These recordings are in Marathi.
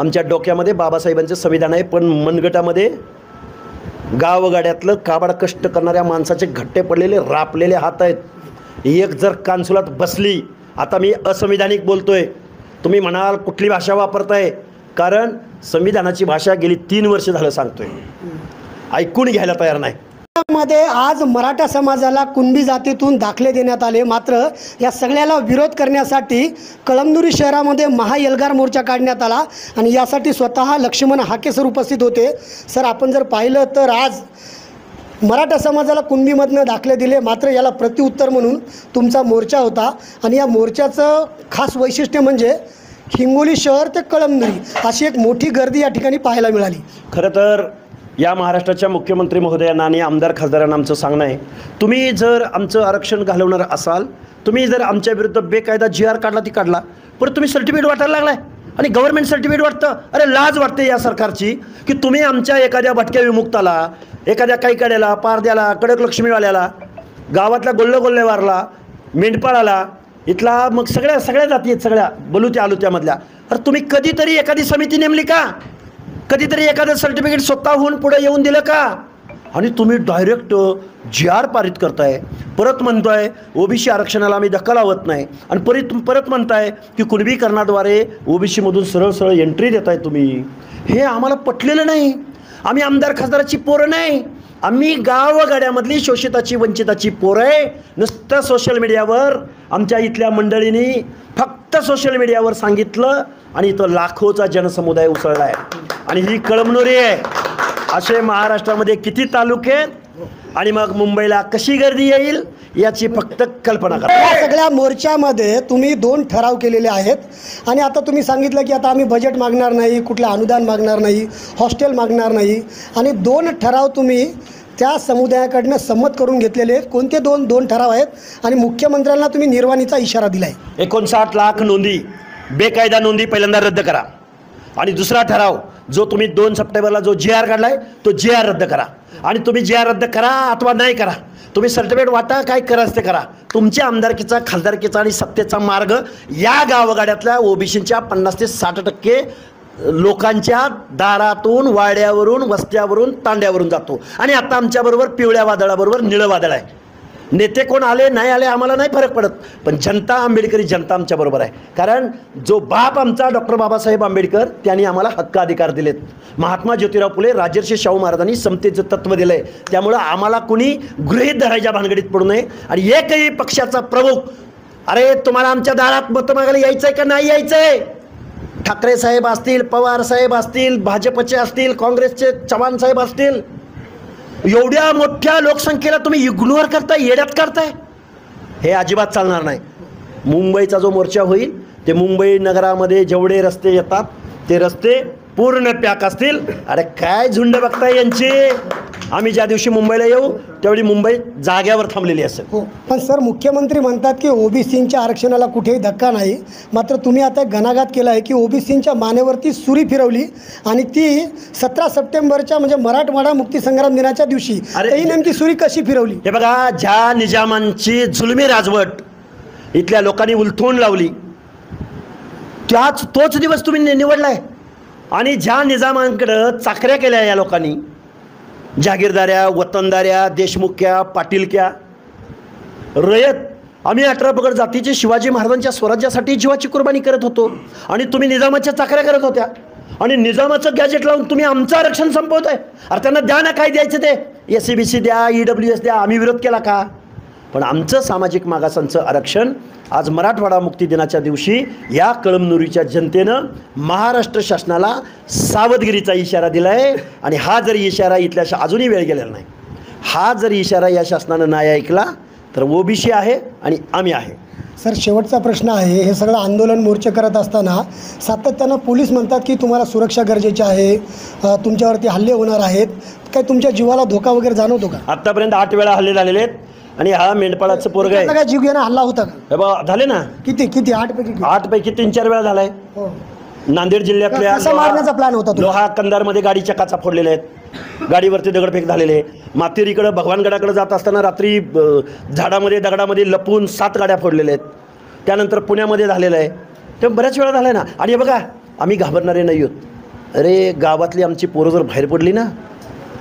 आमच्या डोक्यामध्ये बाबासाहेबांचं संविधान आहे, पण मनगटामध्ये गावगाड्यातलं काबाड कष्ट करणाऱ्या माणसाचे घट्टे पडलेले रापलेले हात आहेत. एक जर कानसुलात बसली, आता मी असंविधानिक बोलतोय, तुम्ही म्हणाल कुठली भाषा वापरताय, कारण संविधानाची भाषा गेली 3 वर्ष झालं सांगतोय, ऐकून घ्यायला तयार नाही. मध्ये आज मराठा समाजाला कुणबी जातीतून दाखले देण्यात आले, मात्र या सगळ्याला विरोध करण्यासाठी कळमनुरी शहरामध्ये महाएल्गार मोर्चा काढण्यात आला आणि यासाठी स्वतः लक्ष्मण हाके सर उपस्थित होते. सर, आपण जर पाहिलं तर आज मराठा समाजाला कुणबीमधनं दाखले दिले, मात्र याला प्रत्युत्तर म्हणून तुमचा मोर्चा होता आणि या मोर्चाचं खास वैशिष्ट्य म्हणजे हिंगोली शहर ते कळमनुरी अशी एक मोठी गर्दी या ठिकाणी पाहायला मिळाली. खरं तर या महाराष्ट्राच्या मुख्यमंत्री महोदयांना आणि आमदार खासदारांना आमचं सांगणं आहे, तुम्ही जर आमचं आरक्षण घालवणार असाल, तुम्ही जर आमच्या विरुद्ध बेकायदा GR काढला ती काढला, पण तुम्ही सर्टिफिकेट वाटायला लागलाय आणि गव्हर्नमेंट सर्टिफिकेट वाटतं. अरे लाज वाटते या सरकारची की तुम्ही आमच्या एखाद्या भटक्या विमुक्ताला, एखाद्या काही कड्याला, पारद्याला, कडक लक्ष्मीवाल्याला, गावातल्या गोल्लेवारला, मेंढपाळाला, इथला मग सगळ्या जाती आहेत, सगळ्या बलुत्या आलुत्यामधल्या, अरे तुम्ही कधीतरी एखादी समिती नेमली का? कधीतरी एखादं सर्टिफिकेट स्वतःहून पुढे येऊन दिलं का? आणि तुम्ही डायरेक्ट GR पारित करताय, परत म्हणताय OBC आरक्षणाला आम्ही धक्का लावत नाही आणि परत म्हणताय की कुणबीकरणाद्वारे OBCमधून सरळ एंट्री देताय तुम्ही. हे आम्हाला पटलेलं नाही. आम्ही आमदार खासदाराची पोरं नाही, आम्ही गावगाड्यामधली शोषिताची वंचिताची पोरं आहे. नुसतं सोशल मीडियावर आमच्या इथल्या मंडळींनी फक्त सोशल मीडियावर सांगितलं आणि इथं लाखोचा जनसमुदाय उसळला आहे आणि ही कळमनुरी आहे. असे महाराष्ट्रामध्ये किती तालुके आणि मग मुंबईला कशी गर्दी येईल याची फक्त कल्पना करा. या सगळ्या मोर्चामध्ये तुम्ही 2 ठराव केलेले आहेत आणि आता तुम्ही सांगितलं की आता आम्ही बजेट मागणार नाही, कुठलं अनुदान मागणार नाही, हॉस्टेल मागणार नाही आणि 2 ठराव तुम्ही त्या समुदायाकडनं संमत करून घेतलेले आहेत. कोणते 2 ठराव आहेत आणि मुख्यमंत्र्यांना तुम्ही निर्वाणीचा इशारा दिला आहे? 59 लाख नोंदी, बेकायदा नोंदी पहिल्यांदा रद्द करा आणि दुसरा ठराव जो तुम्ही 2 सप्टेंबरला जो GR काढलाय तो GR रद्द करा आणि तुम्ही GR रद्द करा अथवा नाही करा, तुम्ही सर्टिफिकेट वाटा, काय करायचं ते करा. तुमच्या आमदारकीचा, खासदारकीचा आणि सत्तेचा मार्ग या गावगाड्यातल्या OBCच्या 50 ते 60% लोकांच्या दारातून, वाड्यावरून, वस्त्यावरून, तांड्यावरून जातो आणि आता आमच्याबरोबर पिवळ्या वादळाबरोबर निळं वादळ आहे. नेते कोण आले नाही आले आम्हाला नाही फरक पडत, पण जनता, आंबेडकरी जनता आमच्याबरोबर आहे. कारण जो बाप आमचा डॉक्टर बाबासाहेब आंबेडकर त्यांनी आम्हाला हक्क अधिकार दिलेत. महात्मा ज्योतिराव फुले, राजर्षी शाहू महाराजांनी समतेचं तत्त्व दिलं आहे. त्यामुळं आम्हाला कुणी गृहीत धरायच्या भानगडीत पडू नये आणि एकही पक्षाचा प्रमुख, अरे तुम्हाला आमच्या दारात मतं मागायला यायचं आहे का नाही यायचं आहे? ठाकरे साहेब असतील, पवार साहेब असतील, भाजपचे असतील, काँग्रेसचे चव्हाण साहेब असतील, एवढ्या मोठ्या लोकसंख्येला तुम्ही इग्नोर करताय, येड्यात करताय, हे अजिबात चालणार नाही. मुंबईचा जो मोर्चा होईल ते मुंबई नगरामध्ये जेवढे रस्ते येतात ते रस्ते पूर्ण पॅक असतील. अरे काय झुंड बघताय यांची. आम्ही ज्या दिवशी मुंबईला येऊ त्यावेळी मुंबई जाग्यावर थांबलेली असेल. हो, पण सर मुख्यमंत्री म्हणतात की OBCच्या आरक्षणाला कुठेही धक्का नाही, मात्र तुम्ही आता घणाघात केला आहे की OBCच्या मानेवरती सुरी फिरवली आणि ती 17 सप्टेंबरच्या म्हणजे मराठवाडा मुक्तीसंग्राम दिनाच्या दिवशी ही नेमकी सुरी कशी फिरवली? हे बघा, ज्या निजामांची जुलमी राजवट इथल्या लोकांनी उलथवून लावली तोच दिवस तुम्ही निवडलाय आणि ज्या निजामांकडं चाकऱ्या केल्या या लोकांनी, जागीरदाऱ्या, वतनदाऱ्या, देशमुख्या, पाटीलक्या, रयत, आम्ही 18 पगड जातीचे शिवाजी महाराजांच्या स्वराज्यासाठी जीवाची कुर्बानी करत होतो आणि तुम्ही निजामाच्या चाकऱ्या करत होत्या आणि निजामाचं गॅजेट लावून तुम्ही आमचं आरक्षण संपवताय. अरे त्यांना द्या ना, काय द्यायचं ते, SCBC द्या, EWS द्या, आम्ही विरोध केला का? पण आमचं सामाजिक मागासांचं आरक्षण आज मराठवाडा मुक्ती दिनाच्या दिवशी या कळमनुरीच्या जनतेनं महाराष्ट्र शासनाला सावधगिरीचा इशारा दिला आहे आणि हा जर इशारा इथल्या अजूनही वेळ गेलेला नाही, हा जर इशारा या शासनानं नाही ऐकला तर OBC आहे आणि आम्ही आहे. सर, शेवटचा प्रश्न आहे, हे सगळं आंदोलन मोर्चे करत असताना सातत्यानं पोलीस म्हणतात की तुम्हाला सुरक्षा गरजेची आहे, तुमच्यावरती हल्ले होणार आहेत, काय तुमच्या जीवाला धोका वगैरे जाणवतो का? आत्तापर्यंत 8 वेळा हल्ले झालेले आहेत आणि हा मेंढपाळाचं पोरगा आहे. काय जीव घेणं हल्ला होता का? बा झाले ना, किती 8 पैकी 3-4 वेळा झालाय. नांदेड जिल्ह्यातल्या मारण्याचा प्लॅन होता. लोहा कंधारमध्ये गाडीच्या काचा फोडलेल्या आहेत, गाडीवरती दगडफेक झालेले आहे. मातेरीकडे भगवानगडाकडे जात असताना रात्री झाडामध्ये दगडामध्ये लपून 7 गाड्या फोडलेल्या आहेत. त्यानंतर पुण्यामध्ये झालेलं आहे. ते बऱ्याच वेळा झालं आहे ना. आणि बघा, आम्ही घाबरणारे नाही आहोत. अरे गावातली आमची पोरं जर बाहेर पडली ना,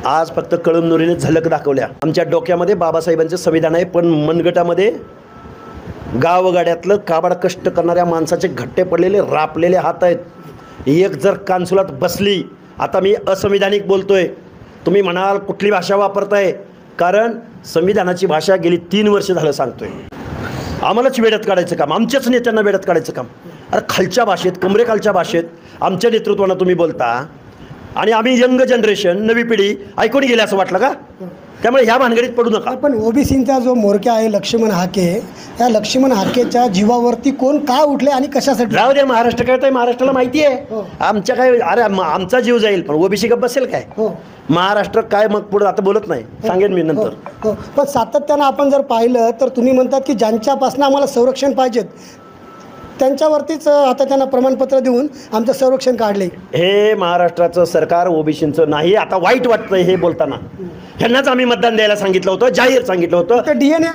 आज फक्त कळमनुरीने झलक दाखवल्या. आमच्या डोक्यामध्ये बाबासाहेबांचं संविधान आहे, पण मनगटामध्ये गावगाड्यातलं काबाड कष्ट करणाऱ्या माणसाचे घट्टे पडलेले रापलेले हात आहेत. एक जर कानसुलात बसली, आता मी असंविधानिक बोलतोय, तुम्ही म्हणाल कुठली भाषा वापरताय, कारण संविधानाची भाषा गेली 3 वर्ष झालं सांगतोय. आम्हालाच वेड्यात काढायचं काम, आमच्याच नेत्यांना वेड्यात काढायचं काम. अरे खालच्या भाषेत, कमरेखालच्या भाषेत आमच्या नेतृत्वानं तुम्ही बोलता, आणि आम्ही यंग जनरेशन, नवी पिढी ऐकून गेले असं वाटलं का? त्यामुळे ह्या भानगडीत पडू नका. पण ओबीसींचा जो म्होरक्या आहे लक्ष्मण हाके, या लक्ष्मण हाकेच्या जीवावरती कोण का उठले आणि कशासाठी? राहू दे, महाराष्ट्र काय, महाराष्ट्राला माहिती आहे. आमच्या काय, अरे आमचा जीव जाईल, पण ओबीसी गप्प बसेल काय? महाराष्ट्र काय मग पुढे आता बोलत नाही, सांगेन मी नंतर. पण सातत्यानं आपण जर पाहिलं तर तुम्ही म्हणतात की ज्यांच्यापासून आम्हाला संरक्षण पाहिजेत त्यांच्यावरतीच आता त्यांना प्रमाणपत्र देऊन आमचं संरक्षण काढले. हे महाराष्ट्राचं सरकार ओबीसीचं नाही. आता वाईट वाटतंय हे बोलताना. ह्यांनाच आम्ही मतदान द्यायला सांगितलं होतं, जाहीर सांगितलं होतं. DNA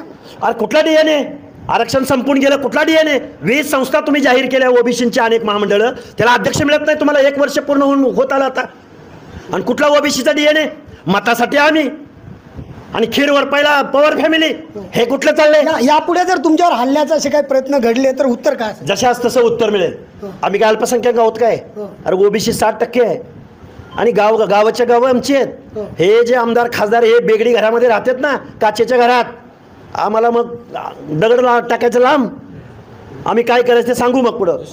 अरे कुठला DNA? आरक्षण संपून गेलं, कुठला DNA? 20 संस्था तुम्ही जाहीर केल्या ओबीसीच्या, अनेक महामंडळं, त्याला अध्यक्ष मिळत नाही तुम्हाला. 1 वर्ष पूर्ण होत आलं आता, आणि कुठला ओबीसीचा DNA? मतासाठी आम्ही, आणि खीरवर पहिला पवार फॅमिली, हे कुठलं चाललंय? यापुढे जर तुमच्यावर हल्ल्याचे असे काही प्रयत्न घडले तर उत्तर काय असेल? जशाच तसं उत्तर मिळेल. आम्ही काय अल्पसंख्याक आहोत काय? अरे ओबीसी 60% आहे, आणि गावाच्या गावं आमची आहेत. हे जे आमदार खासदार हे बेगडी घरामध्ये राहतात ना, काचेच्या घरात, आम्हाला मग दगड टाकायचं लांब. आम्ही काय करायचं ते सांगू मग पुढं.